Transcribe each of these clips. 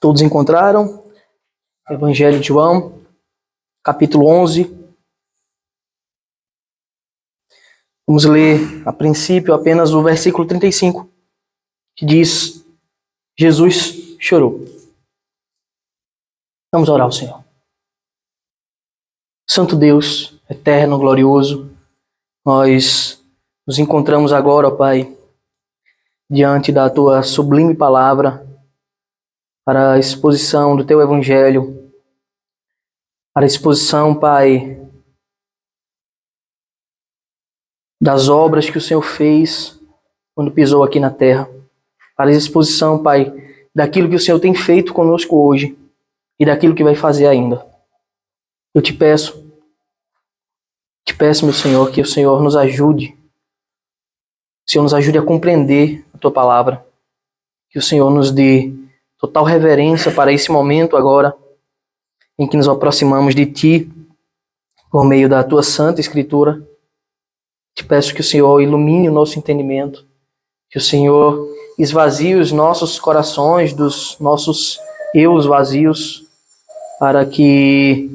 Todos encontraram? Evangelho de João, capítulo 11. Vamos ler, a princípio, apenas o versículo 35, que diz: Jesus chorou. Vamos orar ao Senhor. Santo Deus, eterno, glorioso, nós nos encontramos agora, ó Pai, diante da Tua sublime palavra, para a exposição do Teu Evangelho, para a exposição, Pai, das obras que o Senhor fez quando pisou aqui na terra, para a exposição, Pai, daquilo que o Senhor tem feito conosco hoje e daquilo que vai fazer ainda. Eu te peço, meu Senhor, que o Senhor nos ajude, o Senhor nos ajude a compreender a Tua palavra, que o Senhor nos dê total reverência para esse momento agora, em que nos aproximamos de Ti, por meio da Tua Santa Escritura. Te peço que o Senhor ilumine o nosso entendimento, que o Senhor esvazie os nossos corações dos nossos eus vazios, para que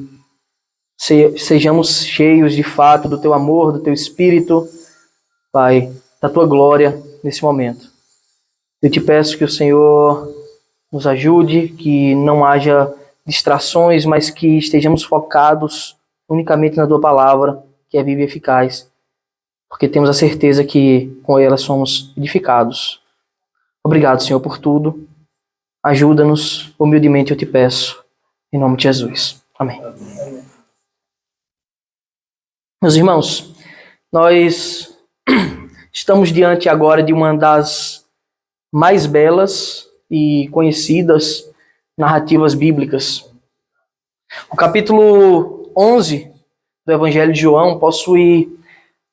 sejamos cheios de fato do Teu amor, do Teu Espírito, Pai, da Tua glória nesse momento. Eu te peço que o Senhor nos ajude, que não haja distrações, mas que estejamos focados unicamente na Tua palavra, que é viva e eficaz, porque temos a certeza que com ela somos edificados. Obrigado, Senhor, por tudo. Ajuda-nos, humildemente eu te peço, em nome de Jesus. Amém. Meus irmãos, nós estamos diante agora de uma das mais belas e conhecidas narrativas bíblicas. O capítulo 11 do Evangelho de João possui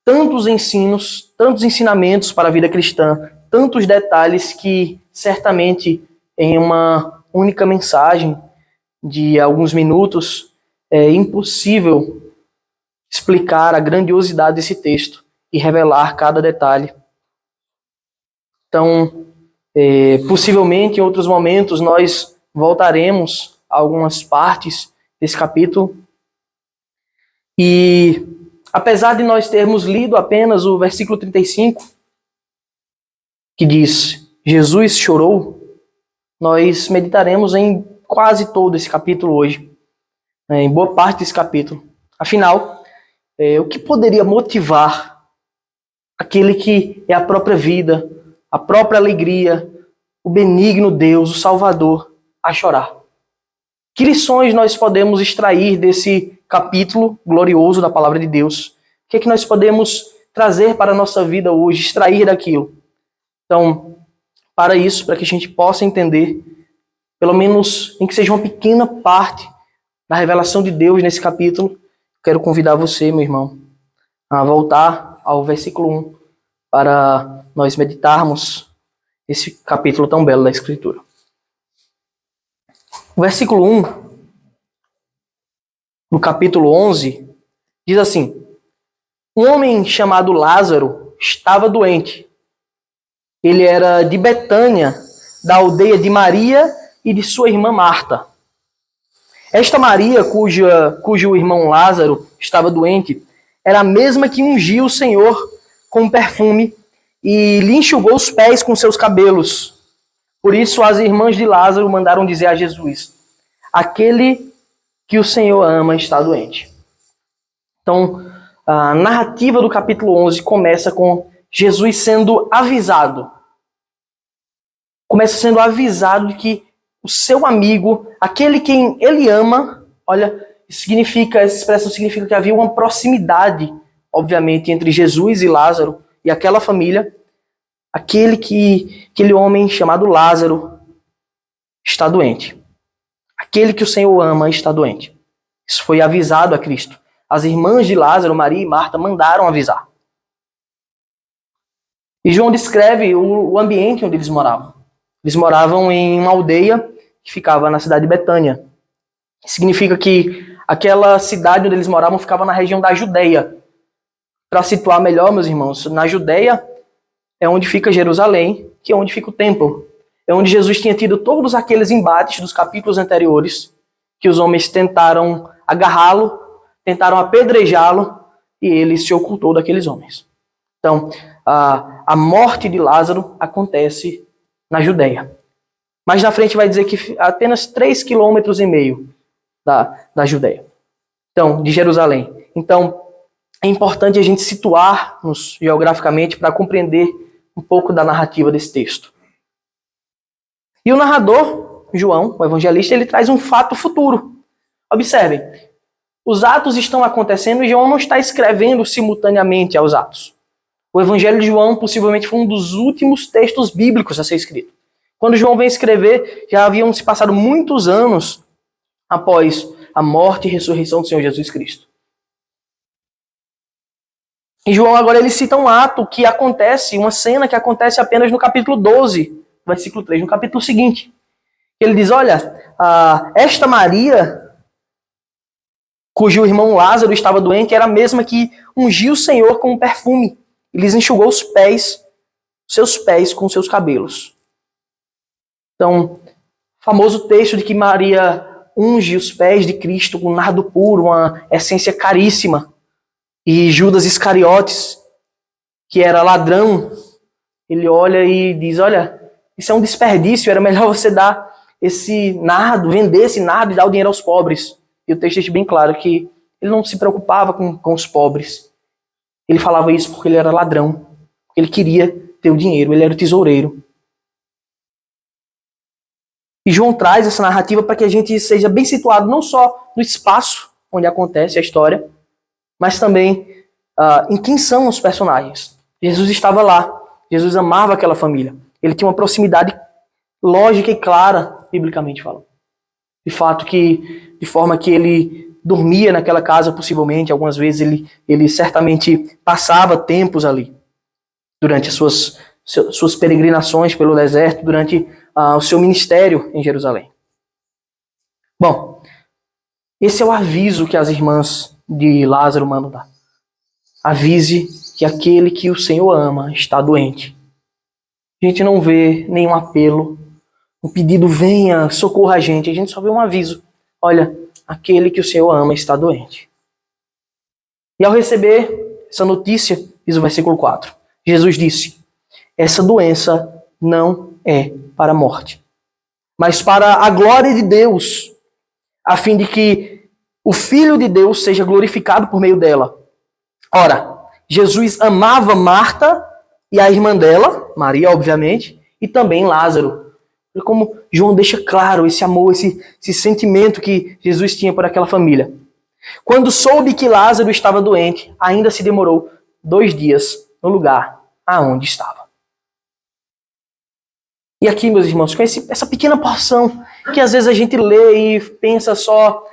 tantos ensinos, tantos ensinamentos para a vida cristã, tantos detalhes que certamente em uma única mensagem de alguns minutos é impossível explicar a grandiosidade desse texto e revelar cada detalhe. Então, possivelmente em outros momentos nós voltaremos a algumas partes desse capítulo. E apesar de nós termos lido apenas o versículo 35, que diz: Jesus chorou, nós meditaremos em quase todo esse capítulo hoje, em boa parte desse capítulo. Afinal, o que poderia motivar aquele que é a própria vida, a própria alegria, o benigno Deus, o Salvador, a chorar? Que lições nós podemos extrair desse capítulo glorioso da Palavra de Deus? O que é que nós podemos trazer para a nossa vida hoje, extrair daquilo? Então, para isso, para que a gente possa entender, pelo menos em que seja uma pequena parte da revelação de Deus nesse capítulo, quero convidar você, meu irmão, a voltar ao versículo 1 para nós meditarmos esse capítulo tão belo da Escritura. O versículo 1 no capítulo 11 diz assim: um homem chamado Lázaro estava doente. Ele era de Betânia, da aldeia de Maria e de sua irmã Marta. Esta Maria, cujo irmão Lázaro estava doente, era a mesma que ungiu o Senhor com perfume e lhe enxugou os pés com seus cabelos. Por isso as irmãs de Lázaro mandaram dizer a Jesus: aquele que o Senhor ama está doente. Então, a narrativa do capítulo 11 começa com Jesus sendo avisado. Começa sendo avisado de que o seu amigo, aquele quem ele ama, olha, essa expressão significa que havia uma proximidade, obviamente, entre Jesus e Lázaro e aquela família. Aquele homem chamado Lázaro está doente. Aquele que o Senhor ama está doente. Isso foi avisado a Cristo. As irmãs de Lázaro, Maria e Marta, mandaram avisar. E João descreve o ambiente onde eles moravam. Eles moravam em uma aldeia que ficava na cidade de Betânia. Significa que aquela cidade onde eles moravam ficava na região da Judeia. Para situar melhor, meus irmãos, na Judeia é onde fica Jerusalém, que é onde fica o templo. É onde Jesus tinha tido todos aqueles embates dos capítulos anteriores, que os homens tentaram agarrá-lo, tentaram apedrejá-lo, e ele se ocultou daqueles homens. Então, a morte de Lázaro acontece na Judéia. Mas na frente vai dizer que apenas 3,5 km da Judéia. Então, de Jerusalém. Então, é importante a gente situar-nos geograficamente para compreender um pouco da narrativa desse texto. E o narrador, João, o evangelista, ele traz um fato futuro. Observem, os atos estão acontecendo e João não está escrevendo simultaneamente aos atos. O Evangelho de João possivelmente foi um dos últimos textos bíblicos a ser escrito. Quando João vem escrever, já haviam se passado muitos anos após a morte e ressurreição do Senhor Jesus Cristo. E João agora ele cita um ato que acontece, uma cena que acontece apenas no capítulo 12, versículo 3, no capítulo seguinte. Ele diz, olha, esta Maria, cujo irmão Lázaro estava doente, era a mesma que ungiu o Senhor com um perfume e lhes enxugou seus pés com seus cabelos. Então, famoso texto de que Maria unge os pés de Cristo com nardo puro, uma essência caríssima. E Judas Iscariotes, que era ladrão, ele olha e diz, olha, isso é um desperdício, era melhor você dar esse nardo, vender esse nardo e dar o dinheiro aos pobres. E o texto deixa bem claro que ele não se preocupava com os pobres. Ele falava isso porque ele era ladrão, porque ele queria ter o dinheiro, ele era o tesoureiro. E João traz essa narrativa para que a gente seja bem situado não só no espaço onde acontece a história, mas também em quem são os personagens. Jesus estava lá, Jesus amava aquela família. Ele tinha uma proximidade lógica e clara, biblicamente falando. De forma que ele dormia naquela casa, possivelmente, algumas vezes ele certamente passava tempos ali, durante as suas peregrinações pelo deserto, durante o seu ministério em Jerusalém. Bom, esse é o aviso que as irmãs de Lázaro mandam dar. Avise que aquele que o Senhor ama está doente. A gente não vê nenhum apelo, um pedido, venha, socorra a gente só vê um aviso. Olha, aquele que o Senhor ama está doente. E ao receber essa notícia, diz o versículo 4, Jesus disse, essa doença não é para a morte, mas para a glória de Deus, a fim de que o Filho de Deus seja glorificado por meio dela. Ora, Jesus amava Marta e a irmã dela, Maria, obviamente, e também Lázaro. Como João deixa claro esse amor, esse sentimento que Jesus tinha por aquela família. Quando soube que Lázaro estava doente, ainda se demorou 2 dias no lugar aonde estava. E aqui, meus irmãos, com essa pequena porção, que às vezes a gente lê e pensa só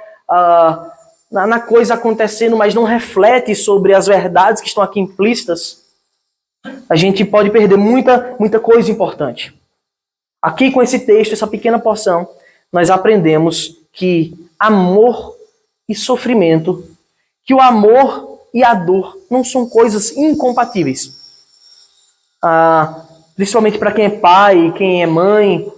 na coisa acontecendo, mas não reflete sobre as verdades que estão aqui implícitas, a gente pode perder muita coisa importante. Aqui com esse texto, essa pequena porção, nós aprendemos que amor e sofrimento, que o amor e a dor não são coisas incompatíveis. Principalmente para quem é pai, quem é mãe,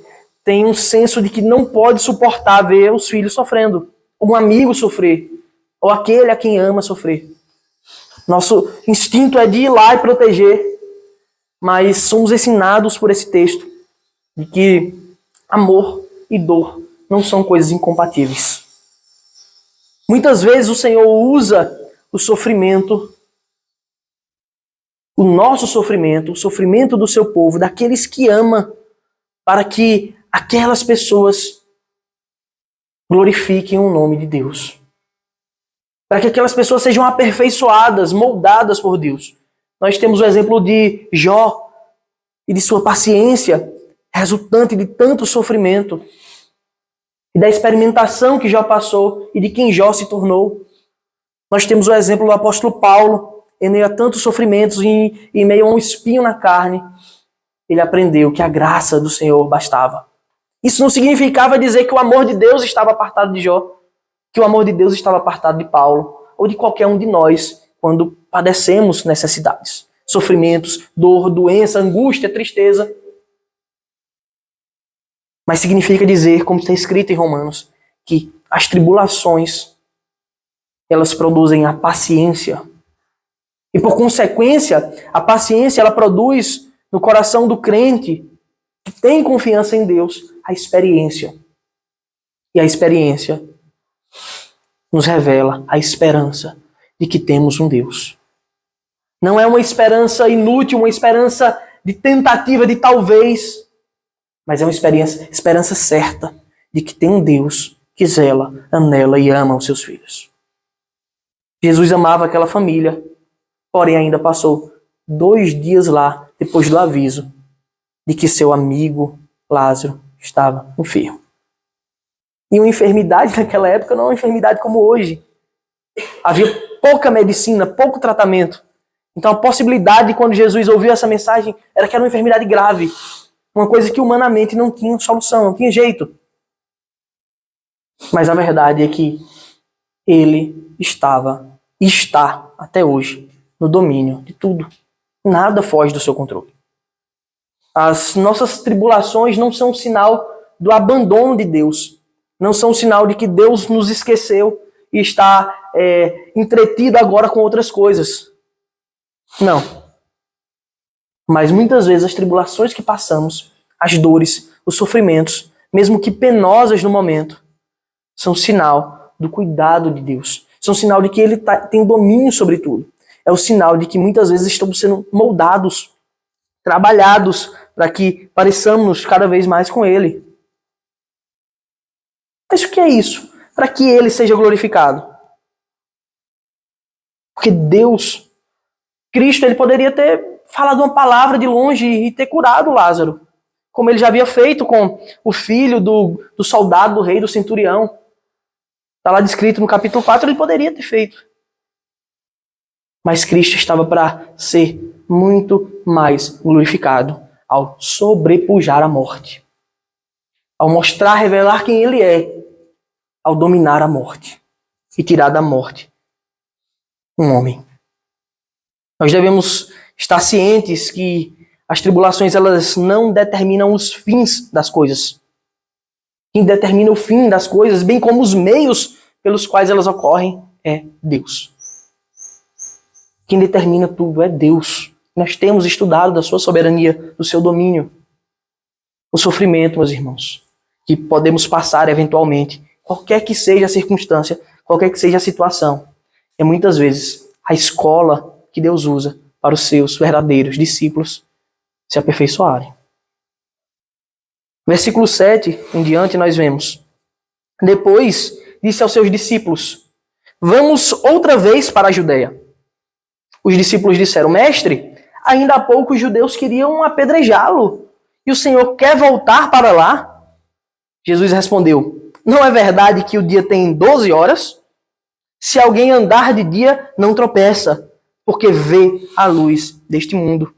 tem um senso de que não pode suportar ver os filhos sofrendo, um amigo sofrer, ou aquele a quem ama sofrer. Nosso instinto é de ir lá e proteger, mas somos ensinados por esse texto de que amor e dor não são coisas incompatíveis. Muitas vezes o Senhor usa o sofrimento, o nosso sofrimento, o sofrimento do seu povo, daqueles que ama, para que aquelas pessoas glorifiquem o nome de Deus. Para que aquelas pessoas sejam aperfeiçoadas, moldadas por Deus. Nós temos o exemplo de Jó e de sua paciência, resultante de tanto sofrimento, e da experimentação que Jó passou e de quem Jó se tornou. Nós temos o exemplo do apóstolo Paulo, em meio a tantos sofrimentos, em meio a um espinho na carne, ele aprendeu que a graça do Senhor bastava. Isso não significava dizer que o amor de Deus estava apartado de Jó, que o amor de Deus estava apartado de Paulo, ou de qualquer um de nós, quando padecemos necessidades, sofrimentos, dor, doença, angústia, tristeza. Mas significa dizer, como está escrito em Romanos, que as tribulações, elas produzem a paciência. E por consequência, a paciência ela produz no coração do crente que tem confiança em Deus a experiência. E a experiência nos revela a esperança de que temos um Deus. Não é uma esperança inútil, uma esperança de tentativa de talvez, mas é uma esperança certa de que tem um Deus que zela, anela e ama os seus filhos. Jesus amava aquela família, porém ainda passou 2 dias lá depois do aviso de que seu amigo Lázaro estava enfermo. E uma enfermidade naquela época não é uma enfermidade como hoje. Havia pouca medicina, pouco tratamento. Então a possibilidade, quando Jesus ouviu essa mensagem, era que era uma enfermidade grave. Uma coisa que humanamente não tinha solução, não tinha jeito. Mas a verdade é que ele estava e está até hoje no domínio de tudo. Nada foge do seu controle. As nossas tribulações não são um sinal do abandono de Deus. Não são um sinal de que Deus nos esqueceu e está entretido agora com outras coisas. Não. Mas muitas vezes as tribulações que passamos, as dores, os sofrimentos, mesmo que penosas no momento, são sinal do cuidado de Deus. São sinal de que Ele tem o domínio sobre tudo. É o sinal de que muitas vezes estamos sendo moldados, trabalhados, para que pareçamos cada vez mais com Ele. Mas o que é isso? Para que Ele seja glorificado. Porque Deus, Cristo, Ele poderia ter falado uma palavra de longe e ter curado Lázaro, como Ele já havia feito com o filho do soldado, do rei, do centurião. Está lá descrito no capítulo 4, Ele poderia ter feito. Mas Cristo estava para ser muito mais glorificado ao sobrepujar a morte. Ao mostrar, revelar quem Ele é, ao dominar a morte e tirar da morte um homem. Nós devemos estar cientes que as tribulações elas não determinam os fins das coisas. Quem determina o fim das coisas, bem como os meios pelos quais elas ocorrem, é Deus. Quem determina tudo é Deus. Nós temos estudado da sua soberania, do seu domínio. O sofrimento, meus irmãos, que podemos passar eventualmente, qualquer que seja a circunstância, qualquer que seja a situação, é muitas vezes a escola que Deus usa para os seus verdadeiros discípulos se aperfeiçoarem. Versículo 7 em diante nós vemos: Depois disse aos seus discípulos: Vamos outra vez para a Judeia. Os discípulos disseram: Mestre, ainda há pouco os judeus queriam apedrejá-lo, e o Senhor quer voltar para lá? Jesus respondeu: Não é verdade que o dia tem 12 horas? Se alguém andar de dia, não tropeça, porque vê a luz deste mundo.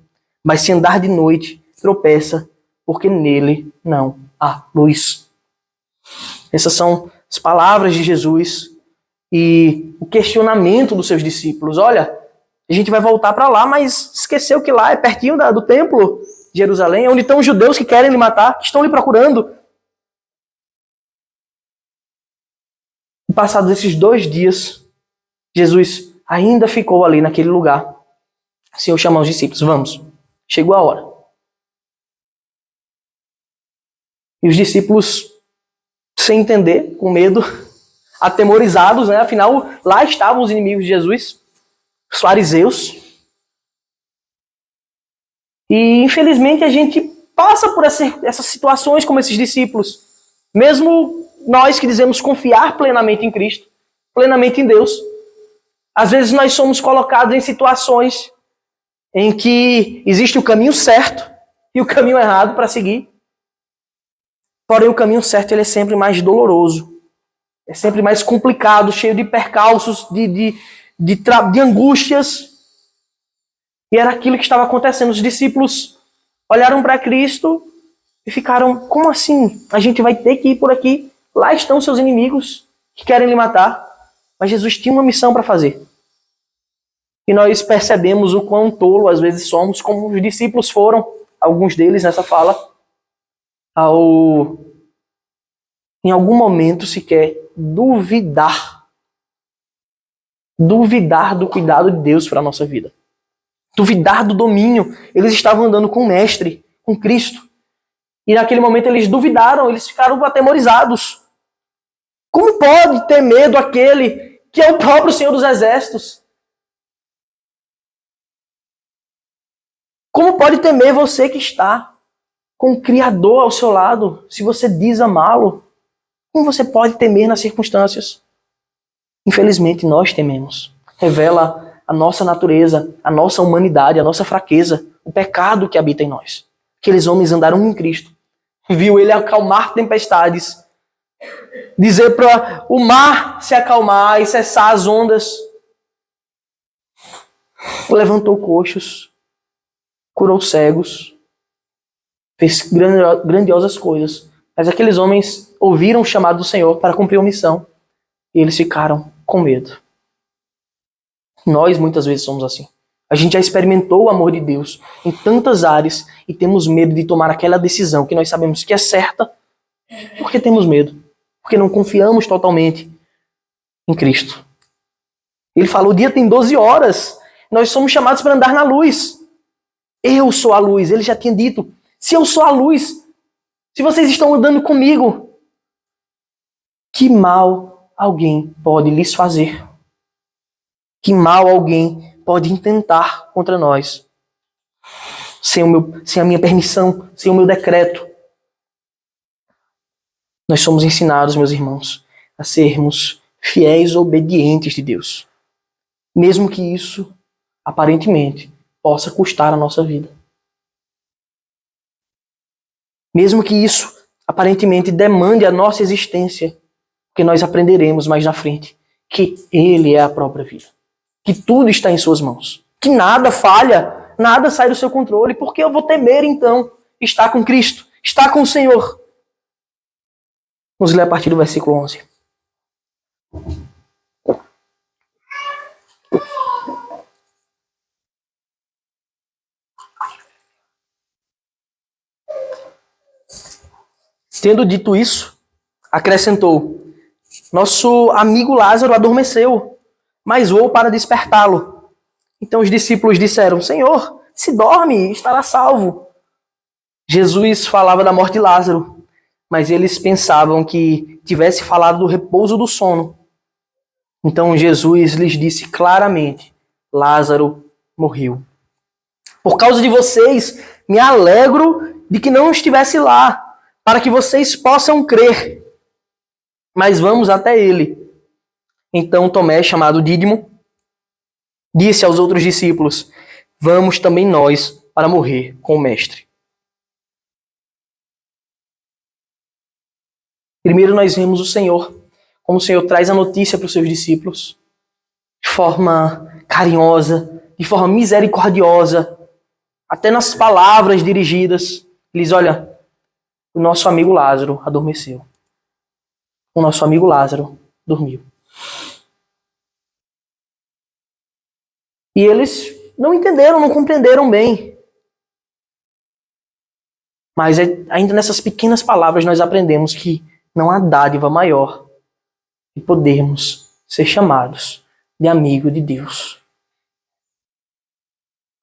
Mas se andar de noite, tropeça, porque nele não há luz. Essas são as palavras de Jesus e o questionamento dos seus discípulos. Olha, a gente vai voltar para lá, mas esqueceu que lá é pertinho do templo de Jerusalém, onde estão os judeus que querem lhe matar, que estão lhe procurando. E passados esses 2 dias, Jesus ainda ficou ali naquele lugar. O Senhor chamou os discípulos: Vamos, chegou a hora. E os discípulos, sem entender, com medo, atemorizados, né? Afinal, lá estavam os inimigos de Jesus, os fariseus. E, infelizmente, a gente passa por essas situações como esses discípulos. Mesmo nós que dizemos confiar plenamente em Cristo, plenamente em Deus, às vezes nós somos colocados em situações em que existe o caminho certo e o caminho errado para seguir. Porém, o caminho certo ele é sempre mais doloroso. É sempre mais complicado, cheio de percalços, de angústias. E era aquilo que estava acontecendo. Os discípulos olharam para Cristo e ficaram: como assim? A gente vai ter que ir por aqui? Lá estão seus inimigos que querem lhe matar. Mas Jesus tinha uma missão para fazer. E nós percebemos o quão tolo às vezes somos, como os discípulos foram, alguns deles nessa fala, ao em algum momento sequer duvidar do cuidado de Deus para a nossa vida. Duvidar do domínio. Eles estavam andando com o Mestre, com Cristo. E naquele momento eles duvidaram, eles ficaram atemorizados. Como pode ter medo aquele que é o próprio Senhor dos Exércitos? Como pode temer você que está com o Criador ao seu lado, se você diz amá-lo? Como você pode temer nas circunstâncias? Infelizmente, nós tememos. Revela a nossa natureza, a nossa humanidade, a nossa fraqueza, o pecado que habita em nós. Aqueles homens andaram com Cristo. Viu ele acalmar tempestades, dizer para o mar se acalmar e cessar as ondas. Levantou coxos, curou cegos, fez grandiosas coisas. Mas aqueles homens ouviram o chamado do Senhor para cumprir a missão e eles ficaram com medo. Nós muitas vezes somos assim. A gente já experimentou o amor de Deus em tantas áreas e temos medo de tomar aquela decisão que nós sabemos que é certa porque temos medo, porque não confiamos totalmente em Cristo. Ele falou, o dia tem 12 horas, nós somos chamados para andar na luz. Eu sou a luz, ele já tinha dito, se eu sou a luz, se vocês estão andando comigo, que mal alguém pode lhes fazer? Que mal alguém pode intentar contra nós? Sem a minha permissão, sem o meu decreto. Nós somos ensinados, meus irmãos, a sermos fiéis, obedientes de Deus. Mesmo que isso, aparentemente, possa custar a nossa vida. Mesmo que isso, aparentemente, demande a nossa existência, porque nós aprenderemos mais na frente que Ele é a própria vida. Que tudo está em suas mãos. Que nada falha, nada sai do seu controle. Porque eu vou temer, então, estar com Cristo, estar com o Senhor. Vamos ler a partir do versículo 11. Tendo dito isso, acrescentou, nosso amigo Lázaro adormeceu, mas vou para despertá-lo. Então os discípulos disseram, Senhor, se dorme, estará salvo. Jesus falava da morte de Lázaro, mas eles pensavam que tivesse falado do repouso do sono. Então Jesus lhes disse claramente, Lázaro morreu. Por causa de vocês, me alegro de que não estivesse lá, para que vocês possam crer. Mas vamos até ele. Então Tomé, chamado Dídimo, disse aos outros discípulos, vamos também nós para morrer com o Mestre. Primeiro nós vemos o Senhor, como o Senhor traz a notícia para os seus discípulos, de forma carinhosa, de forma misericordiosa, até nas palavras dirigidas. Ele diz, olha, o nosso amigo Lázaro adormeceu. O nosso amigo Lázaro dormiu. E eles não entenderam, não compreenderam bem. Mas ainda nessas pequenas palavras nós aprendemos que não há dádiva maior de podermos ser chamados de amigo de Deus.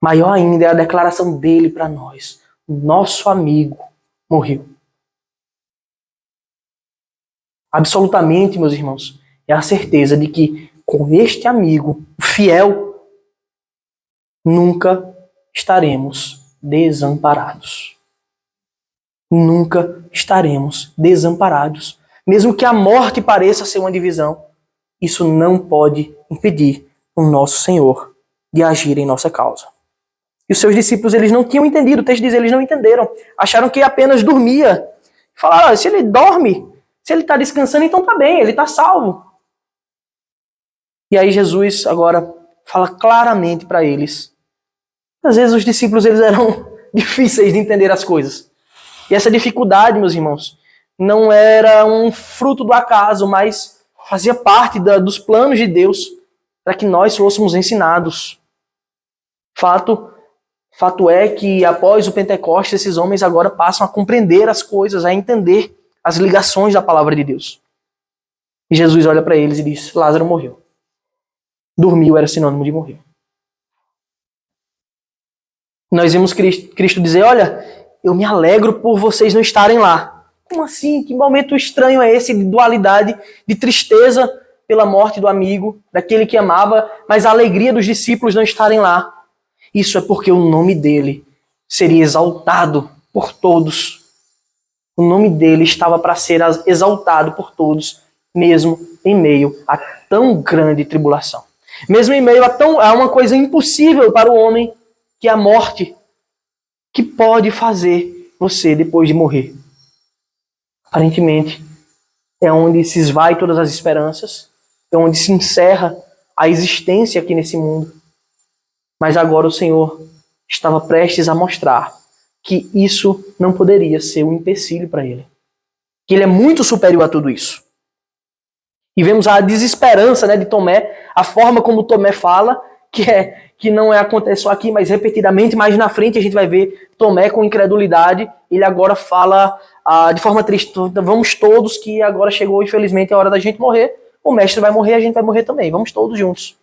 Maior ainda é a declaração dele para nós. O nosso amigo morreu. Absolutamente, meus irmãos, é a certeza de que com este amigo fiel, nunca estaremos desamparados. Nunca estaremos desamparados. Mesmo que a morte pareça ser uma divisão, isso não pode impedir o nosso Senhor de agir em nossa causa. E os seus discípulos, eles não tinham entendido, o texto diz, eles não entenderam. Acharam que apenas dormia. Falaram, se ele dorme, se ele está descansando, então está bem, ele está salvo. E aí Jesus agora fala claramente para eles. Às vezes os discípulos eles eram difíceis de entender as coisas. E essa dificuldade, meus irmãos, não era um fruto do acaso, mas fazia parte dos planos de Deus para que nós fôssemos ensinados. Fato é que após o Pentecostes, esses homens agora passam a compreender as coisas, a entender as ligações da palavra de Deus. E Jesus olha para eles e diz: Lázaro morreu. Dormiu era sinônimo de morrer. Nós vimos Cristo dizer: olha, eu me alegro por vocês não estarem lá. Como assim? Que momento estranho é esse de dualidade, de tristeza pela morte do amigo, daquele que amava, mas a alegria dos discípulos não estarem lá? Isso é porque o nome dele seria exaltado por todos. O nome dele estava para ser exaltado por todos, mesmo em meio a tão grande tribulação. Mesmo em meio a uma coisa impossível para o homem, que é a morte, que pode fazer você depois de morrer. Aparentemente, é onde se esvai todas as esperanças, é onde se encerra a existência aqui nesse mundo. Mas agora o Senhor estava prestes a mostrar que isso não poderia ser um empecilho para ele. Que ele é muito superior a tudo isso. E vemos a desesperança, de Tomé, a forma como Tomé fala, que não acontece só aqui, mas repetidamente, mais na frente a gente vai ver Tomé com incredulidade. Ele agora fala de forma triste: vamos todos, que agora chegou infelizmente a hora da gente morrer. O mestre vai morrer, a gente vai morrer também. Vamos todos juntos.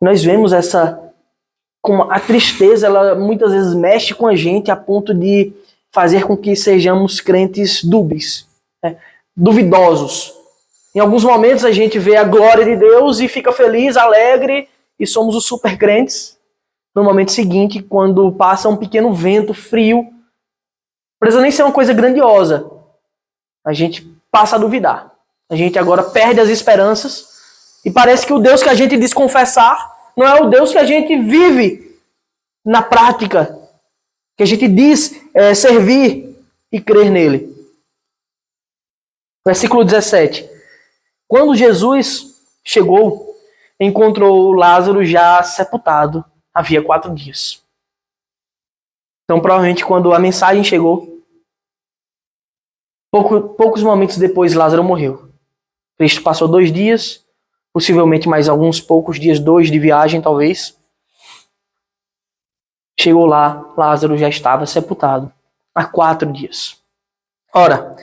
Nós vemos como a tristeza, ela muitas vezes mexe com a gente a ponto de fazer com que sejamos crentes dúbeis, duvidosos. Em alguns momentos a gente vê a glória de Deus e fica feliz, alegre, e somos os super crentes. No momento seguinte, quando passa um pequeno vento frio, não precisa nem ser uma coisa grandiosa, a gente passa a duvidar. A gente agora perde as esperanças e parece que o Deus que a gente diz confessar não é o Deus que a gente vive na prática, que a gente diz servir e crer nele. Versículo 17. Quando Jesus chegou, encontrou Lázaro já sepultado havia 4 dias. Então, provavelmente, quando a mensagem chegou, poucos momentos depois, Lázaro morreu. Cristo passou 2 dias, possivelmente mais alguns poucos dias, 2 de viagem, talvez. Chegou lá, Lázaro já estava sepultado há 4 dias. Ora,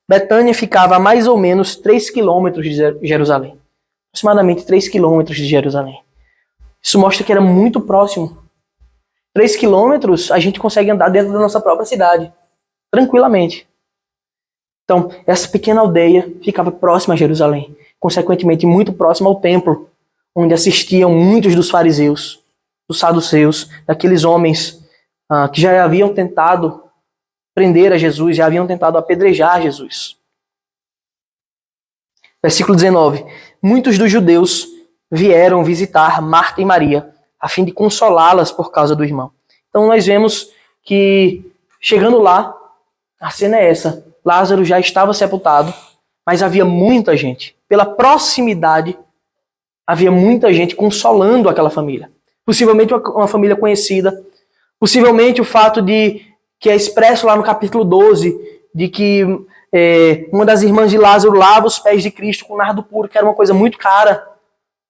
Betânia ficava a mais ou menos 3 quilômetros de Jerusalém. Aproximadamente 3 quilômetros de Jerusalém. Isso mostra que era muito próximo. 3 quilômetros a gente consegue andar dentro da nossa própria cidade, tranquilamente. Então, essa pequena aldeia ficava próxima a Jerusalém, consequentemente muito próxima ao templo, onde assistiam muitos dos fariseus, dos saduceus, daqueles homens que já haviam tentado prender a Jesus, já haviam tentado apedrejar Jesus. Versículo 19. Muitos dos judeus vieram visitar Marta e Maria, a fim de consolá-las por causa do irmão. Então nós vemos que, chegando lá, a cena é essa. Lázaro já estava sepultado, mas havia muita gente. Pela proximidade, havia muita gente consolando aquela família. Possivelmente uma família conhecida. Possivelmente o fato que é expresso lá no capítulo 12, de que uma das irmãs de Lázaro lava os pés de Cristo com nardo puro, que era uma coisa muito cara.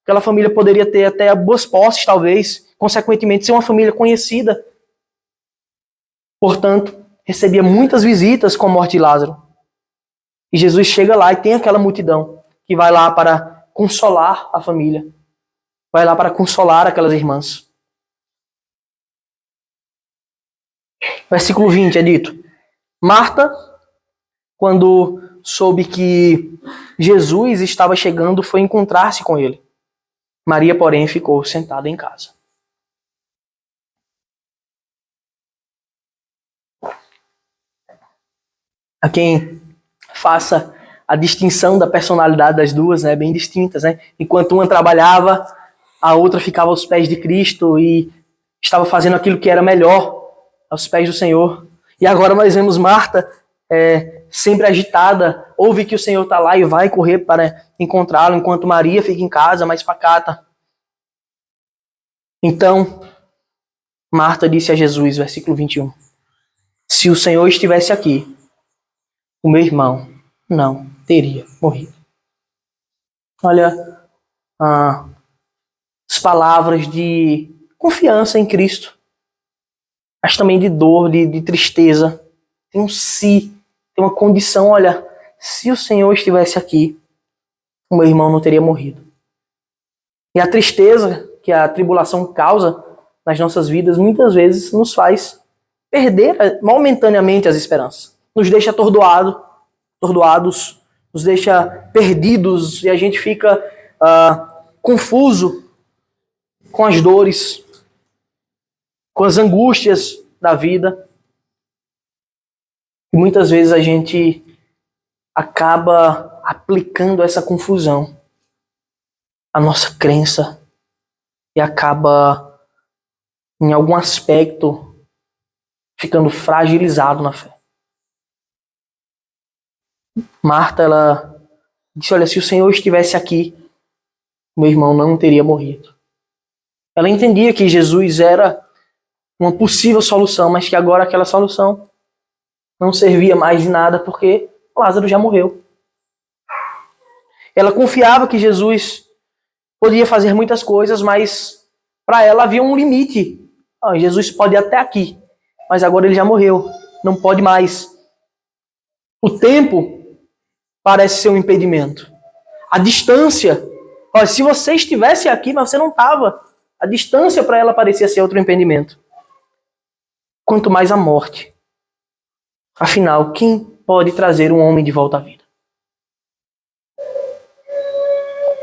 Aquela família poderia ter até boas posses, talvez. Consequentemente, ser uma família conhecida. Portanto, recebia muitas visitas com a morte de Lázaro. E Jesus chega lá e tem aquela multidão que vai lá para consolar a família. Vai lá para consolar aquelas irmãs. Versículo 20 é dito: Marta, quando soube que Jesus estava chegando, foi encontrar-se com ele. Maria, porém, ficou sentada em casa. A quem faça a distinção da personalidade das duas, bem distintas. Enquanto uma trabalhava, a outra ficava aos pés de Cristo e estava fazendo aquilo que era melhor aos pés do Senhor. E agora nós vemos Marta sempre agitada, ouve que o Senhor está lá e vai correr para encontrá-lo, enquanto Maria fica em casa, mais pacata. Então, Marta disse a Jesus, versículo 21, se o Senhor estivesse aqui, o meu irmão não teria morrido. Olha as palavras de confiança em Cristo, mas também de dor, de tristeza. tem um se, tem uma condição. Olha, se o Senhor estivesse aqui, o meu irmão não teria morrido. E a tristeza que a tribulação causa nas nossas vidas muitas vezes nos faz perder momentaneamente as esperanças. Nos deixa atordoados, nos deixa perdidos e a gente fica confuso com as dores, com as angústias da vida. E muitas vezes a gente acaba aplicando essa confusão à nossa crença e acaba, em algum aspecto, ficando fragilizado na fé. Marta, ela disse, olha, se o Senhor estivesse aqui, meu irmão não teria morrido. Ela entendia que Jesus era uma possível solução, mas que agora aquela solução não servia mais de nada porque Lázaro já morreu. Ela confiava que Jesus podia fazer muitas coisas, mas para ela havia um limite. Jesus pode ir até aqui, mas agora ele já morreu, não pode mais. O tempo parece ser um impedimento. A distância, se você estivesse aqui, mas você não estava, a distância para ela parecia ser outro impedimento. Quanto mais a morte. Afinal, quem pode trazer um homem de volta à vida?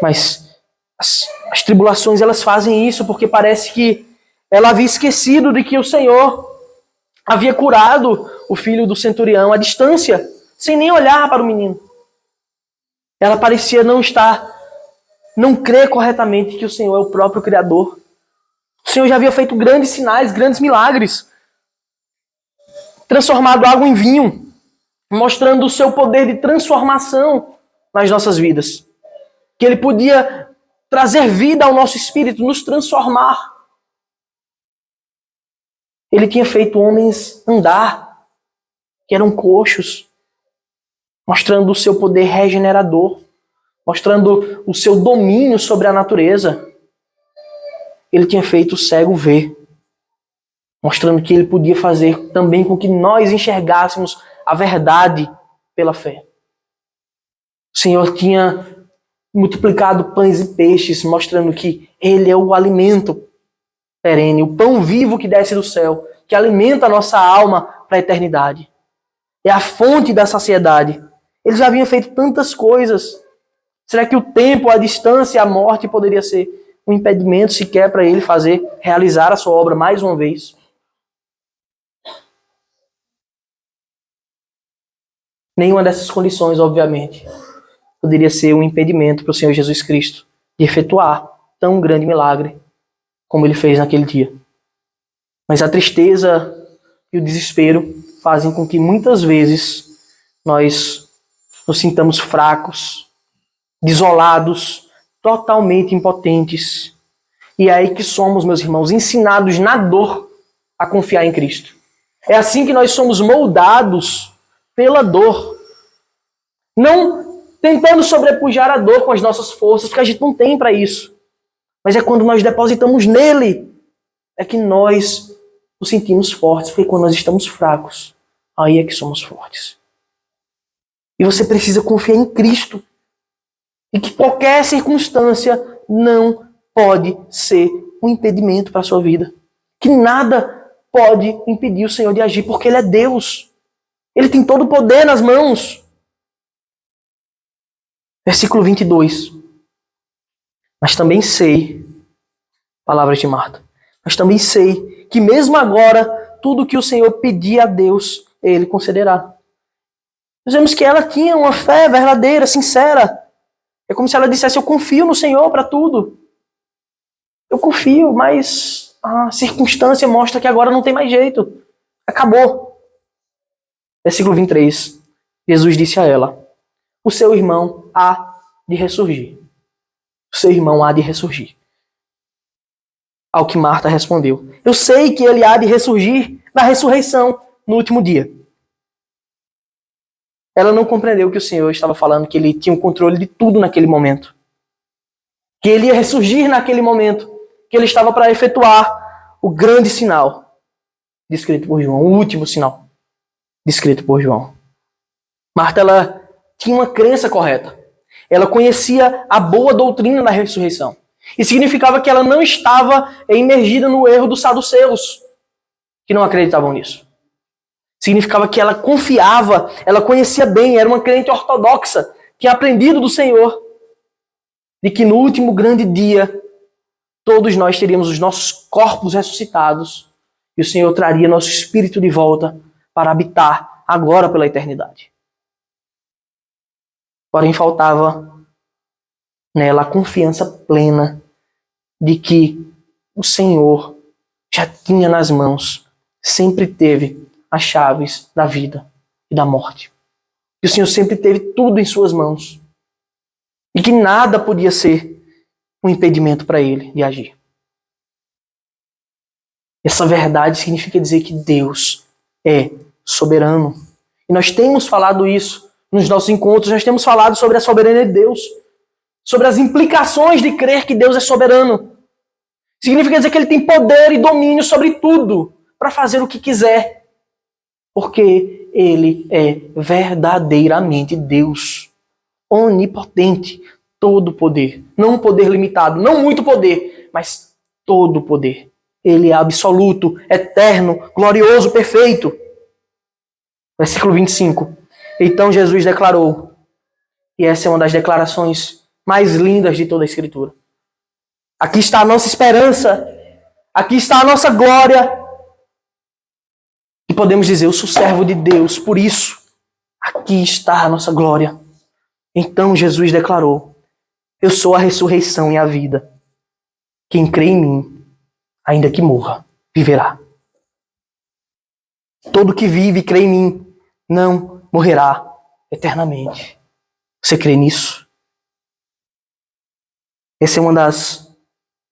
Mas as tribulações, elas fazem isso porque parece que ela havia esquecido de que o Senhor havia curado o filho do centurião à distância, sem nem olhar para o menino. Ela parecia não crer corretamente que o Senhor é o próprio Criador. O Senhor já havia feito grandes sinais, grandes milagres, transformado água em vinho, mostrando o seu poder de transformação nas nossas vidas. Que Ele podia trazer vida ao nosso espírito, nos transformar. Ele tinha feito homens andar, que eram coxos, mostrando o seu poder regenerador, mostrando o seu domínio sobre a natureza. Ele tinha feito o cego ver, mostrando que ele podia fazer também com que nós enxergássemos a verdade pela fé. O Senhor tinha multiplicado pães e peixes, mostrando que Ele é o alimento perene, o pão vivo que desce do céu, que alimenta a nossa alma para a eternidade. É a fonte da saciedade. Ele já havia feito tantas coisas. Será que o tempo, a distância e a morte poderia ser um impedimento sequer para Ele realizar a sua obra mais uma vez? Nenhuma dessas condições, obviamente, poderia ser um impedimento para o Senhor Jesus Cristo de efetuar tão grande milagre como Ele fez naquele dia. Mas a tristeza e o desespero fazem com que muitas vezes nós nos sintamos fracos, desolados, totalmente impotentes. E é aí que somos, meus irmãos, ensinados na dor a confiar em Cristo. É assim que nós somos moldados pela dor. Não tentando sobrepujar a dor com as nossas forças, porque a gente não tem para isso. Mas é quando nós depositamos nele, é que nós nos sentimos fortes, porque quando nós estamos fracos, aí é que somos fortes. E você precisa confiar em Cristo. E que qualquer circunstância não pode ser um impedimento para a sua vida. Que nada pode impedir o Senhor de agir, porque Ele é Deus. Ele tem todo o poder nas mãos. Versículo 22. Mas também sei, palavras de Marta, mas também sei que mesmo agora, tudo que o Senhor pedir a Deus, Ele concederá. Nós vemos que ela tinha uma fé verdadeira, sincera. É como se ela dissesse, eu confio no Senhor para tudo. Eu confio, mas a circunstância mostra que agora não tem mais jeito. Acabou. Versículo 23. Jesus disse a ela, o seu irmão há de ressurgir. O seu irmão há de ressurgir. Ao que Marta respondeu, eu sei que ele há de ressurgir na ressurreição, no último dia. Ela não compreendeu que o Senhor estava falando que ele tinha o controle de tudo naquele momento. Que ele ia ressurgir naquele momento. Que ele estava para efetuar o grande sinal descrito por João, o último sinal. descrito por João. Marta, ela tinha uma crença correta. Ela conhecia a boa doutrina da ressurreição. E significava que ela não estava imergida no erro dos saduceus, que não acreditavam nisso. Significava que ela confiava, ela conhecia bem, era uma crente ortodoxa, tinha aprendido do Senhor, de que no último grande dia, todos nós teríamos os nossos corpos ressuscitados e o Senhor traria nosso espírito de volta para habitar agora pela eternidade. Porém, faltava nela a confiança plena de que o Senhor já tinha nas mãos, sempre teve as chaves da vida e da morte. E o Senhor sempre teve tudo em suas mãos. E que nada podia ser um impedimento para ele de agir. Essa verdade significa dizer que Deus é soberano. E nós temos falado isso nos nossos encontros, nós temos falado sobre a soberania de Deus, sobre as implicações de crer que Deus é soberano. Significa dizer que ele tem poder e domínio sobre tudo para fazer o que quiser, porque ele é verdadeiramente Deus, onipotente, todo poder, não um poder limitado, não muito poder, mas todo poder. Ele é absoluto, eterno, glorioso, perfeito. Versículo 25. Então Jesus declarou, e essa é uma das declarações mais lindas de toda a Escritura. Aqui está a nossa esperança, aqui está a nossa glória. E podemos dizer, eu sou servo de Deus, por isso, aqui está a nossa glória. Então Jesus declarou, eu sou a ressurreição e a vida. Quem crê em mim, ainda que morra, viverá. Todo que vive e crê em mim, não morrerá eternamente. Você crê nisso? Essa é uma das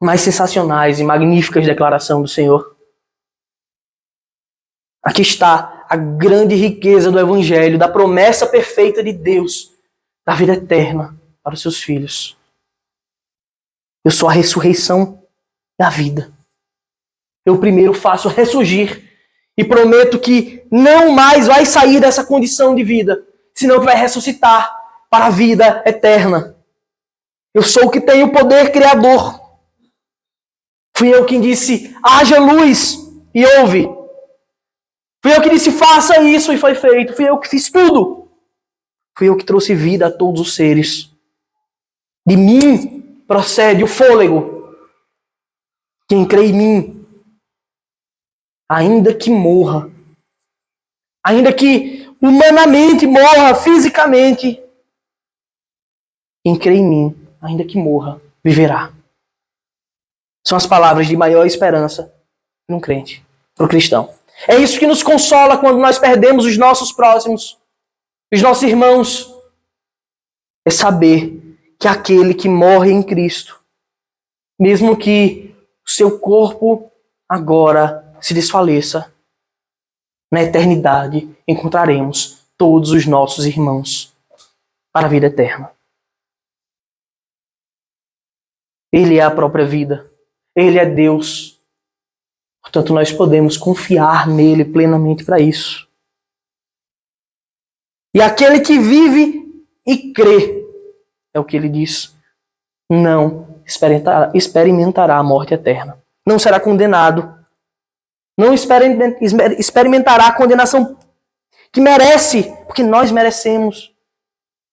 mais sensacionais e magníficas declarações do Senhor. Aqui está a grande riqueza do Evangelho, da promessa perfeita de Deus, da vida eterna para os seus filhos. Eu sou a ressurreição da vida. Eu primeiro faço ressurgir e prometo que não mais vai sair dessa condição de vida, senão que vai ressuscitar para a vida eterna. Eu sou o que tem o poder criador. Fui eu quem disse, haja luz e houve. Fui eu que disse, faça isso e foi feito. Fui eu que fiz tudo. Fui eu que trouxe vida a todos os seres. De mim procede o fôlego. Quem crê em mim, ainda que morra, ainda que humanamente morra, fisicamente, quem crê em mim, ainda que morra, viverá. São as palavras de maior esperança para um crente, para o cristão. É isso que nos consola quando nós perdemos os nossos próximos, os nossos irmãos. É saber que aquele que morre em Cristo, mesmo que o seu corpo agora se desfaleça, na eternidade encontraremos todos os nossos irmãos para a vida eterna. Ele é a própria vida. Ele é Deus. Portanto, nós podemos confiar nele plenamente para isso. E aquele que vive e crê, é o que ele diz, não experimentará a morte eterna. Não será condenado. Não experimentará a condenação que merece, porque nós merecemos.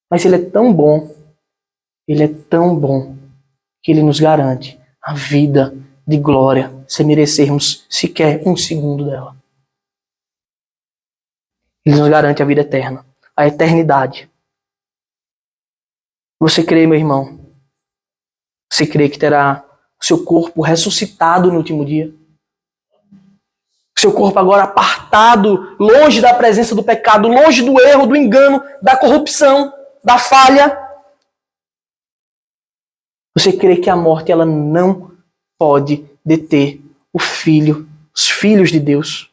Mas ele é tão bom, que ele nos garante a vida de glória, sem merecermos sequer um segundo dela. Ele nos garante a vida eterna, a eternidade. Você crê, meu irmão? Você crê que terá o seu corpo ressuscitado no último dia? O seu corpo agora apartado, longe da presença do pecado, longe do erro, do engano, da corrupção, da falha? Você crê que a morte ela não pode deter o filho, os filhos de Deus?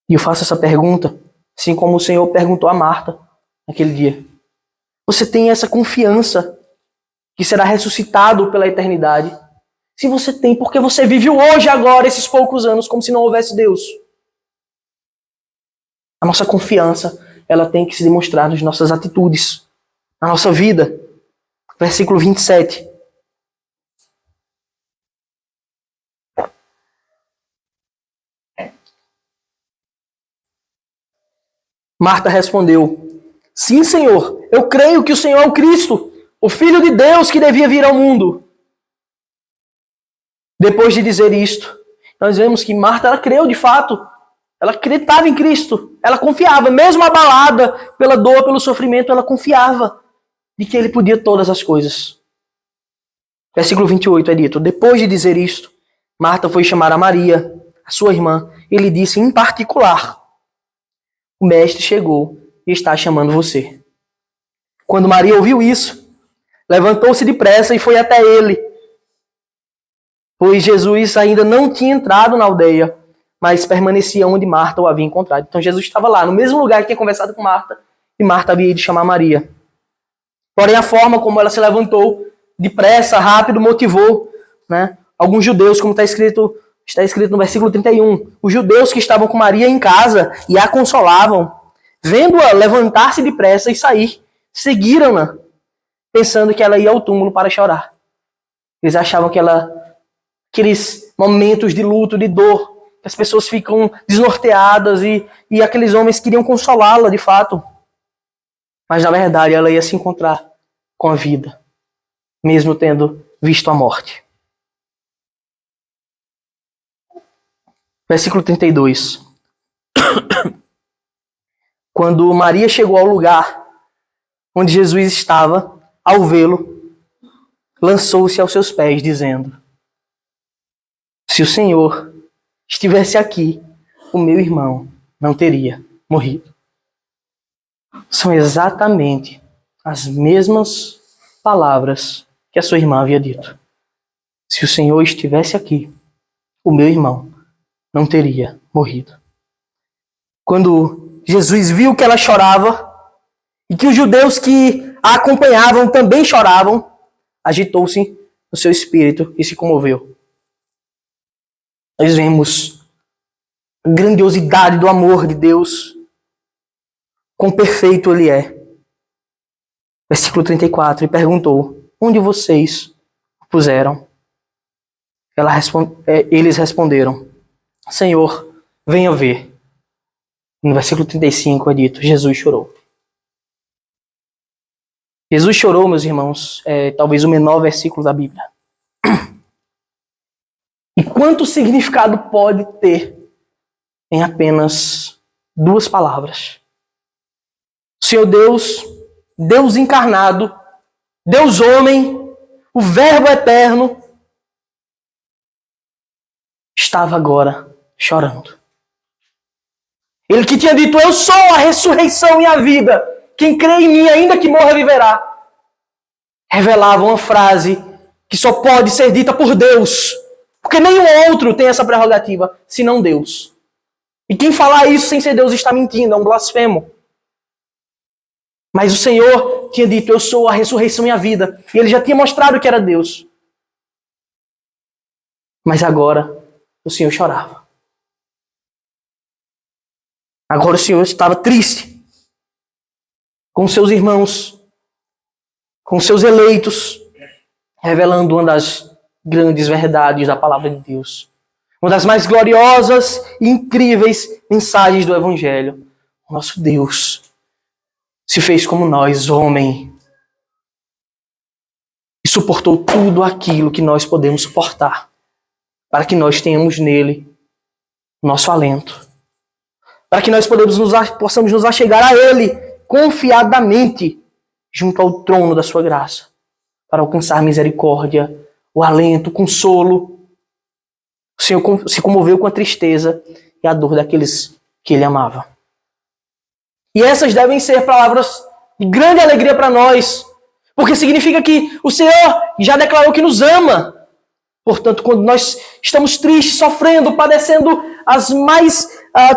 E eu faço essa pergunta, assim como o Senhor perguntou a Marta naquele dia. Você tem essa confiança que será ressuscitado pela eternidade? Se você tem, porque você vive hoje, agora, esses poucos anos, como se não houvesse Deus. A nossa confiança, ela tem que se demonstrar nas nossas atitudes, na nossa vida. Versículo 27. Marta respondeu: Sim, Senhor, eu creio que o Senhor é o Cristo, o Filho de Deus que devia vir ao mundo. Depois de dizer isto, nós vemos que Marta, ela creu de fato. Ela acreditava em Cristo. Ela confiava, mesmo abalada pela dor, pelo sofrimento, ela confiava de que Ele podia todas as coisas. Versículo 28 é dito: Depois de dizer isto, Marta foi chamar a Maria, a sua irmã, e lhe disse em particular: O mestre chegou e está chamando você. Quando Maria ouviu isso, levantou-se depressa e foi até ele, pois Jesus ainda não tinha entrado na aldeia, mas permanecia onde Marta o havia encontrado. Então Jesus estava lá, no mesmo lugar que tinha conversado com Marta, e Marta havia ido chamar Maria. Porém, a forma como ela se levantou, depressa, rápido, motivou, né, alguns judeus, como está escrito no versículo 31. Os judeus que estavam com Maria em casa e a consolavam, vendo-a levantar-se depressa e sair, seguiram-na, pensando que ela ia ao túmulo para chorar. Eles achavam que aqueles momentos de luto, de dor, que as pessoas ficam desnorteadas e aqueles homens queriam consolá-la de fato. Mas na verdade ela ia se encontrar com a vida, mesmo tendo visto a morte. Versículo 32. Quando Maria chegou ao lugar onde Jesus estava, ao vê-lo, lançou-se aos seus pés, dizendo: Se o Senhor estivesse aqui, o meu irmão não teria morrido. São exatamente as mesmas palavras que a sua irmã havia dito. Se o Senhor estivesse aqui, o meu irmão não teria morrido. Quando Jesus viu que ela chorava e que os judeus que a acompanhavam também choravam, agitou-se no seu espírito e se comoveu. Nós vemos a grandiosidade do amor de Deus, quão perfeito Ele é. Versículo 34, e perguntou: Onde vocês o puseram? Eles responderam: Senhor, venha ver. No versículo 35 é dito: Jesus chorou. Jesus chorou, meus irmãos, é talvez o menor versículo da Bíblia. E quanto significado pode ter em apenas duas palavras? Senhor Deus, Deus encarnado, Deus homem, o Verbo eterno, estava agora chorando. Ele que tinha dito: Eu sou a ressurreição e a vida. Quem crê em mim, ainda que morra, viverá. Revelava uma frase que só pode ser dita por Deus. Porque nenhum outro tem essa prerrogativa, senão Deus. E quem falar isso sem ser Deus está mentindo, é um blasfemo. Mas o Senhor tinha dito: Eu sou a ressurreição e a vida. E Ele já tinha mostrado que era Deus. Mas agora o Senhor chorava. Agora o Senhor estava triste com seus irmãos, com seus eleitos, revelando uma das grandes verdades da palavra de Deus. Uma das mais gloriosas e incríveis mensagens do Evangelho. O nosso Deus se fez como nós, homem, e suportou tudo aquilo que nós podemos suportar, para que nós tenhamos nele nosso alento, para que nós possamos nos achegar a Ele confiadamente junto ao trono da sua graça, para alcançar misericórdia, o alento, o consolo. O Senhor se comoveu com a tristeza e a dor daqueles que Ele amava. E essas devem ser palavras de grande alegria para nós, porque significa que o Senhor já declarou que nos ama. Portanto, quando nós estamos tristes, sofrendo, padecendo as mais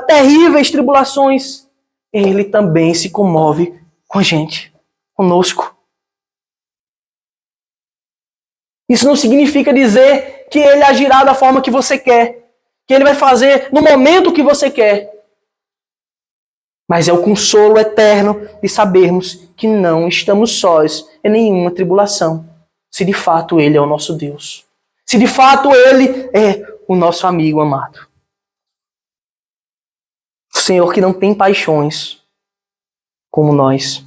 terríveis tribulações, Ele também se comove com a gente, conosco. Isso não significa dizer que ele agirá da forma que você quer, que ele vai fazer no momento que você quer. Mas é o consolo eterno de sabermos que não estamos sós em nenhuma tribulação, se de fato ele é o nosso Deus. Se de fato ele é o nosso amigo amado. O Senhor que não tem paixões como nós,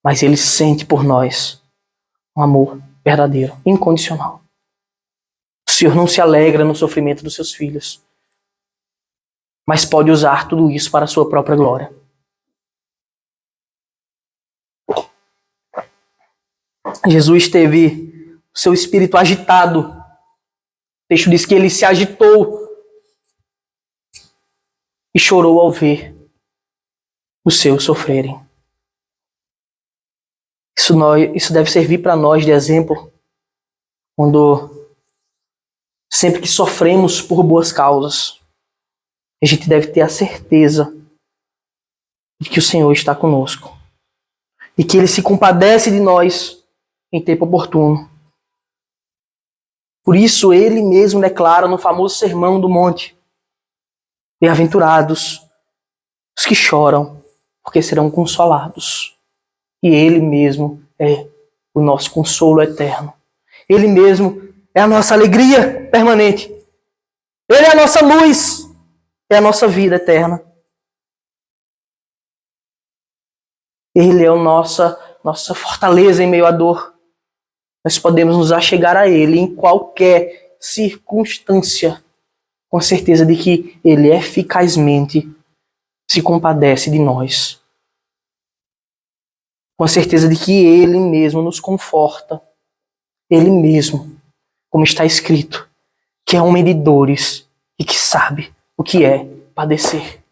mas ele sente por nós um amor verdadeiro, incondicional. O Senhor não se alegra no sofrimento dos seus filhos, mas pode usar tudo isso para a sua própria glória. Jesus teve o seu espírito agitado. O texto diz que ele se agitou e chorou ao ver os seus sofrerem. Isso deve servir para nós de exemplo sempre que sofremos por boas causas, a gente deve ter a certeza de que o Senhor está conosco e que ele se compadece de nós em tempo oportuno. Por isso ele mesmo declara no famoso Sermão do Monte: bem-aventurados os que choram, porque serão consolados. E ele mesmo é o nosso consolo eterno. Ele mesmo é a nossa alegria permanente. Ele é a nossa luz, é a nossa vida eterna. Ele é a nossa fortaleza em meio à dor. Nós podemos nos achegar a ele em qualquer circunstância, com a certeza de que ele eficazmente se compadece de nós. Com a certeza de que ele mesmo nos conforta. Ele mesmo, como está escrito, que é homem de dores e que sabe o que é padecer.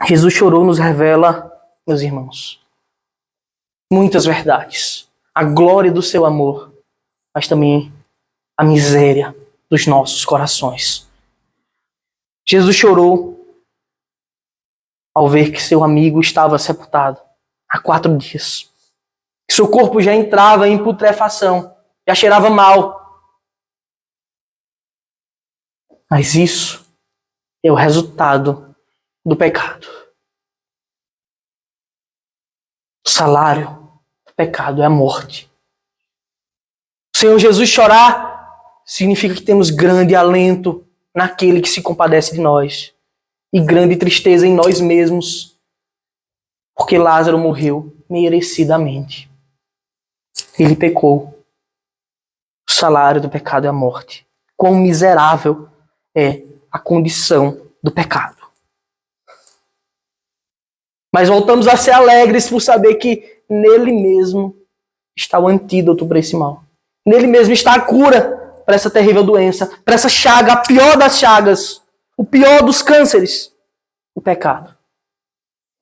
Jesus chorou nos revela, meus irmãos, muitas verdades. A glória do seu amor, mas também a miséria dos nossos corações. Jesus chorou ao ver que seu amigo estava sepultado há 4 dias. Que seu corpo já entrava em putrefação, já cheirava mal. Mas isso é o resultado do pecado. O salário do pecado é a morte. O Senhor Jesus chorar significa que temos grande alento naquele que se compadece de nós e grande tristeza em nós mesmos, porque Lázaro morreu merecidamente. Ele pecou. O salário do pecado é a morte. Quão miserável é a condição do pecado. Mas voltamos a ser alegres por saber que nele mesmo está o antídoto para esse mal. Nele mesmo está a cura para essa terrível doença, para essa chaga, a pior das chagas, o pior dos cânceres, o pecado.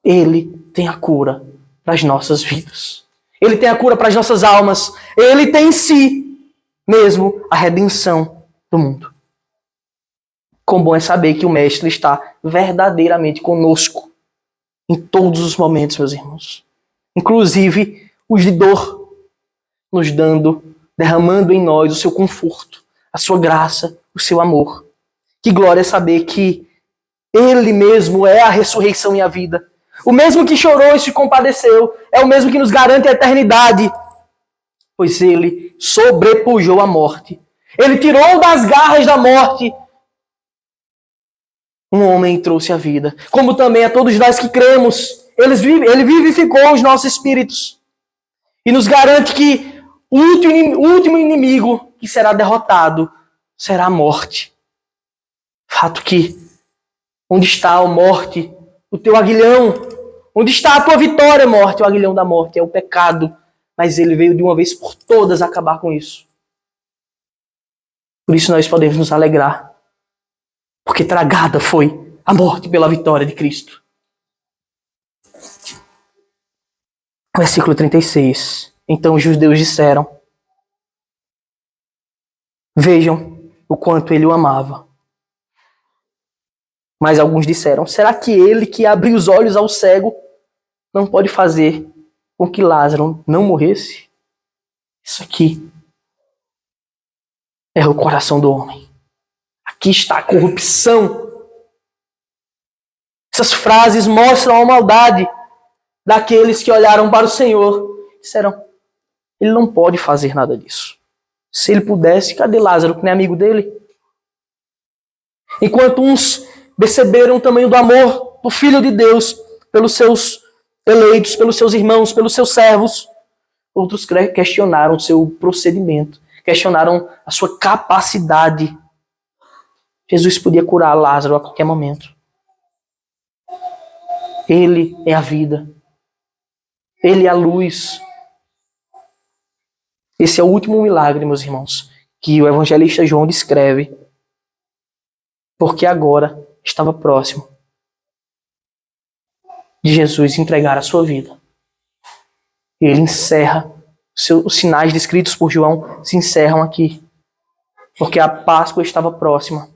Ele tem a cura para as nossas vidas. Ele tem a cura para as nossas almas. Ele tem em si mesmo a redenção do mundo. Quão bom é saber que o Mestre está verdadeiramente conosco em todos os momentos, meus irmãos. Inclusive os de dor, nos derramando em nós o seu conforto, a sua graça, o seu amor. Que glória é saber que ele mesmo é a ressurreição e a vida. O mesmo que chorou e se compadeceu é o mesmo que nos garante a eternidade, pois ele sobrepujou a morte. Ele tirou das garras da morte um homem e trouxe a vida. Como também a todos nós que cremos, ele vivificou os nossos espíritos e nos garante que o último inimigo que será derrotado será a morte. Fato que, onde está a morte, o teu aguilhão? Onde está a tua vitória, morte? O aguilhão da morte é o pecado. Mas ele veio de uma vez por todas acabar com isso. Por isso nós podemos nos alegrar. Porque tragada foi a morte pela vitória de Cristo. Versículo 36. Então os judeus disseram: vejam o quanto ele o amava. Mas alguns disseram: será que ele que abriu os olhos ao cego não pode fazer com que Lázaro não morresse? Isso aqui é o coração do homem. Aqui está a corrupção. Essas frases mostram a maldade daqueles que olharam para o Senhor e disseram: ele não pode fazer nada disso. Se ele pudesse, cadê Lázaro, que não é amigo dele? Enquanto uns perceberam o tamanho do amor do Filho de Deus pelos seus eleitos, pelos seus irmãos, pelos seus servos, outros questionaram o seu procedimento, questionaram a sua capacidade. Jesus podia curar Lázaro a qualquer momento. Ele é a vida. Ele é a luz. Esse é o último milagre, meus irmãos, que o evangelista João descreve, porque agora estava próximo de Jesus entregar a sua vida. E ele encerra, os sinais descritos por João se encerram aqui, porque a Páscoa estava próxima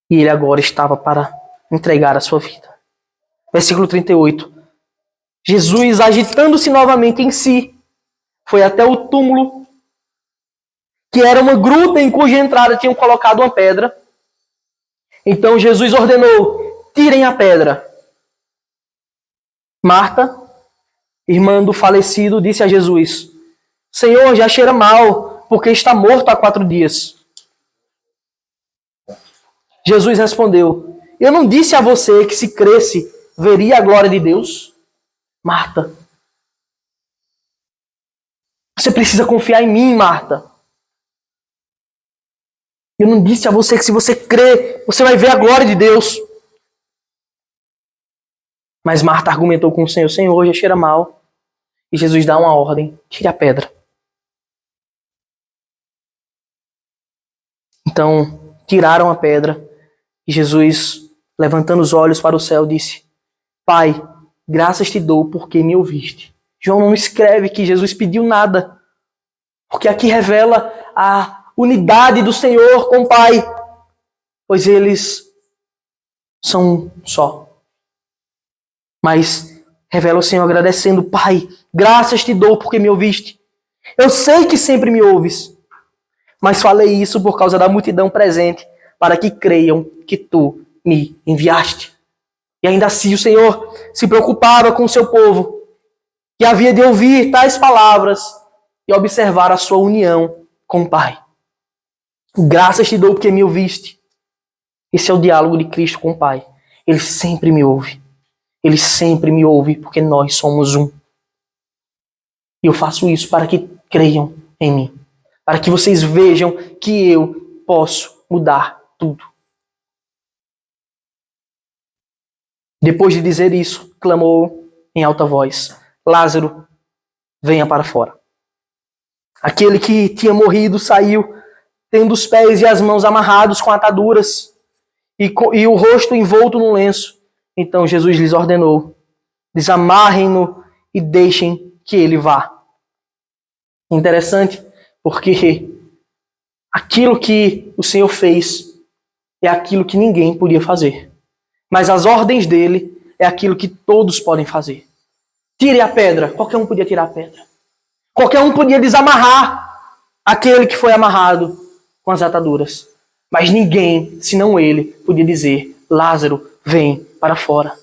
e ele agora estava para entregar a sua vida. Versículo 38. Jesus, agitando-se novamente em si, foi até o túmulo, que era uma gruta em cuja entrada tinham colocado uma pedra. Então Jesus ordenou: tirem a pedra. Marta, irmã do falecido, disse a Jesus: Senhor, já cheira mal, porque está morto há 4 dias. Jesus respondeu: eu não disse a você que se cresce, veria a glória de Deus? Marta, você precisa confiar em mim, Marta. Eu não disse a você que se você crer, você vai ver a glória de Deus. Mas Marta argumentou com o Senhor: Senhor, já cheira mal. E Jesus dá uma ordem: tire a pedra. Então, tiraram a pedra. E Jesus, levantando os olhos para o céu, disse: Pai, graças te dou porque me ouviste. João não escreve que Jesus pediu nada, porque aqui revela a unidade do Senhor com o Pai, pois eles são um só. Mas revela o Senhor agradecendo: Pai, graças te dou porque me ouviste. Eu sei que sempre me ouves, mas falei isso por causa da multidão presente, para que creiam que tu me enviaste. E ainda assim o Senhor se preocupava com o seu povo, que havia de ouvir tais palavras e observar a sua união com o Pai. Graças te dou porque me ouviste. Esse é o diálogo de Cristo com o Pai. Ele sempre me ouve. Ele sempre me ouve porque nós somos um. E eu faço isso para que creiam em mim. Para que vocês vejam que eu posso mudar tudo. Depois de dizer isso, clamou em alta voz: Lázaro, venha para fora. Aquele que tinha morrido saiu, tendo os pés e as mãos amarrados com ataduras e o rosto envolto num lenço. Então Jesus lhes ordenou: desamarrem-no e deixem que ele vá. Interessante, porque aquilo que o Senhor fez é aquilo que ninguém podia fazer. Mas as ordens dele é aquilo que todos podem fazer. Tire a pedra. Qualquer um podia tirar a pedra. Qualquer um podia desamarrar aquele que foi amarrado com as ataduras. Mas ninguém, senão ele, podia dizer: Lázaro, vem para fora.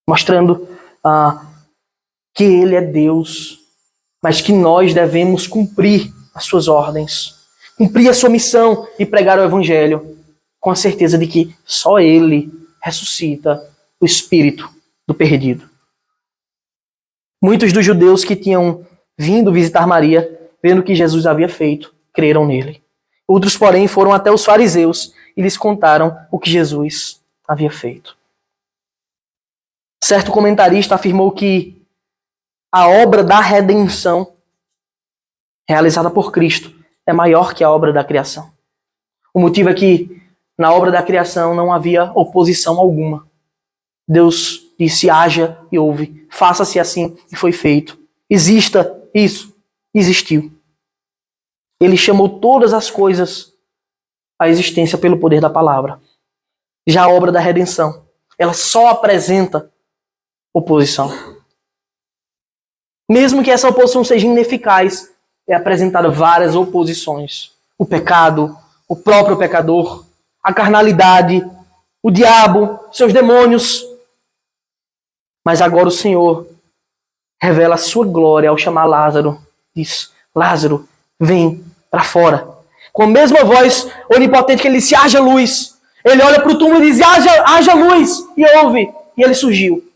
Mostrando que ele é Deus, mas que nós devemos cumprir as suas ordens, cumprir a sua missão e pregar o Evangelho, com a certeza de que só ele ressuscita o espírito do perdido. Muitos dos judeus que tinham vindo visitar Maria, vendo o que Jesus havia feito, creram nele. Outros, porém, foram até os fariseus e lhes contaram o que Jesus havia feito. Certo comentarista afirmou que a obra da redenção realizada por Cristo é maior que a obra da criação. O motivo é que na obra da criação não havia oposição alguma. Deus disse: haja e houve, faça-se assim, e foi feito. Exista isso, existiu. Ele chamou todas as coisas à existência pelo poder da palavra. Já a obra da redenção, ela só apresenta oposição. Mesmo que essa oposição seja ineficaz, é apresentada várias oposições. O pecado, o próprio pecador, a carnalidade, o diabo, seus demônios. Mas agora o Senhor revela a sua glória ao chamar Lázaro. Diz, Lázaro, vem para fora. Com a mesma voz onipotente que ele disse, haja luz. Ele olha para o túmulo e diz, haja luz. E ouve. E ele surgiu.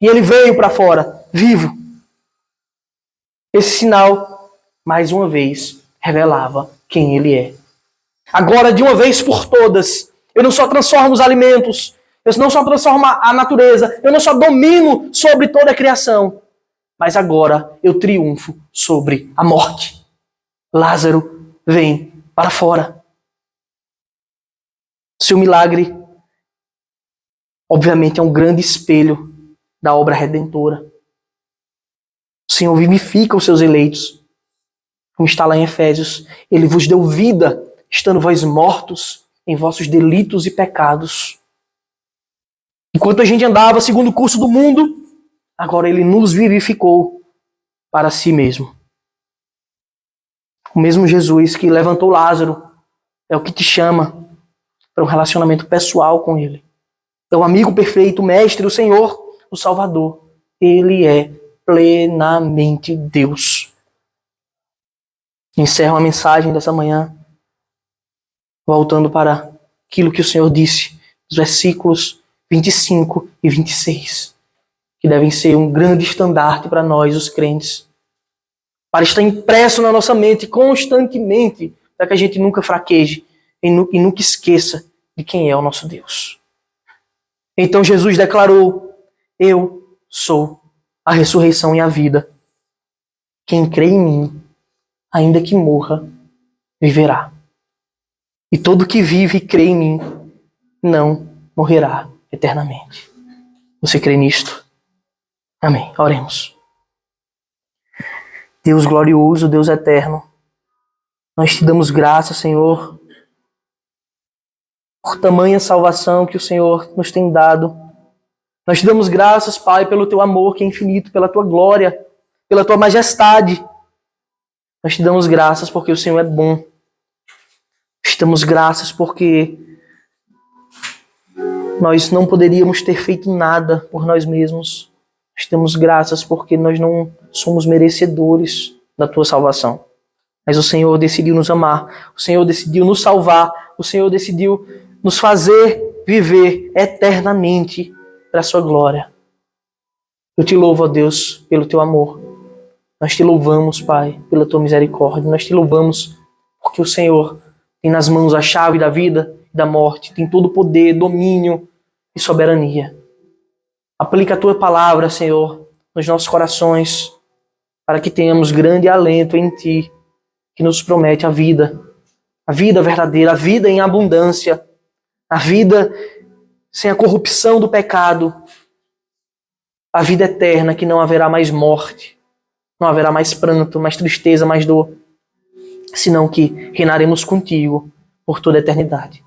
E ele veio para fora, vivo. Esse sinal, mais uma vez, revelava quem ele é. Agora, de uma vez por todas, eu não só transformo os alimentos, eu não só transformo a natureza, eu não só domino sobre toda a criação, mas agora eu triunfo sobre a morte. Lázaro, vem para fora. Seu milagre, obviamente, é um grande espelho da obra redentora. O Senhor vivifica os seus eleitos. Como está lá em Efésios, Ele vos deu vida, estando vós mortos em vossos delitos e pecados. Enquanto a gente andava segundo o curso do mundo, agora Ele nos vivificou para si mesmo. O mesmo Jesus que levantou Lázaro é o que te chama para um relacionamento pessoal com Ele. É o amigo perfeito, o mestre, o Senhor, o Salvador. Ele é plenamente Deus. Encerro a mensagem dessa manhã voltando para aquilo que o Senhor disse, os versículos 25 e 26, que devem ser um grande estandarte para nós, os crentes, para estar impresso na nossa mente constantemente, para que a gente nunca fraqueje e nunca esqueça de quem é o nosso Deus. Então Jesus declarou, eu sou a ressurreição e a vida. Quem crê em mim, ainda que morra, viverá. E todo que vive e crê em mim, não morrerá eternamente. Você crê nisto? Amém. Oremos. Deus glorioso, Deus eterno, nós te damos graças, Senhor, por tamanha salvação que o Senhor nos tem dado. Nós te damos graças, Pai, pelo teu amor que é infinito, pela tua glória, pela tua majestade. Nós te damos graças porque o Senhor é bom. Te damos graças porque nós não poderíamos ter feito nada por nós mesmos. Nós te damos graças porque nós não somos merecedores da tua salvação. Mas o Senhor decidiu nos amar, o Senhor decidiu nos salvar, o Senhor decidiu nos fazer viver eternamente para a sua glória. Eu te louvo, ó Deus, pelo teu amor. Nós te louvamos, Pai, pela tua misericórdia. Nós te louvamos porque o Senhor tem nas mãos a chave da vida e da morte. Tem todo o poder, domínio e soberania. Aplica a tua palavra, Senhor, nos nossos corações, para que tenhamos grande alento em ti, que nos promete a vida verdadeira, a vida em abundância, a vida sem a corrupção do pecado, a vida eterna, que não haverá mais morte, não haverá mais pranto, mais tristeza, mais dor, senão que reinaremos contigo por toda a eternidade.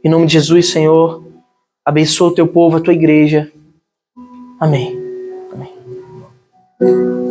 Em nome de Jesus, Senhor, abençoa o teu povo, a tua igreja. Amém. Amém.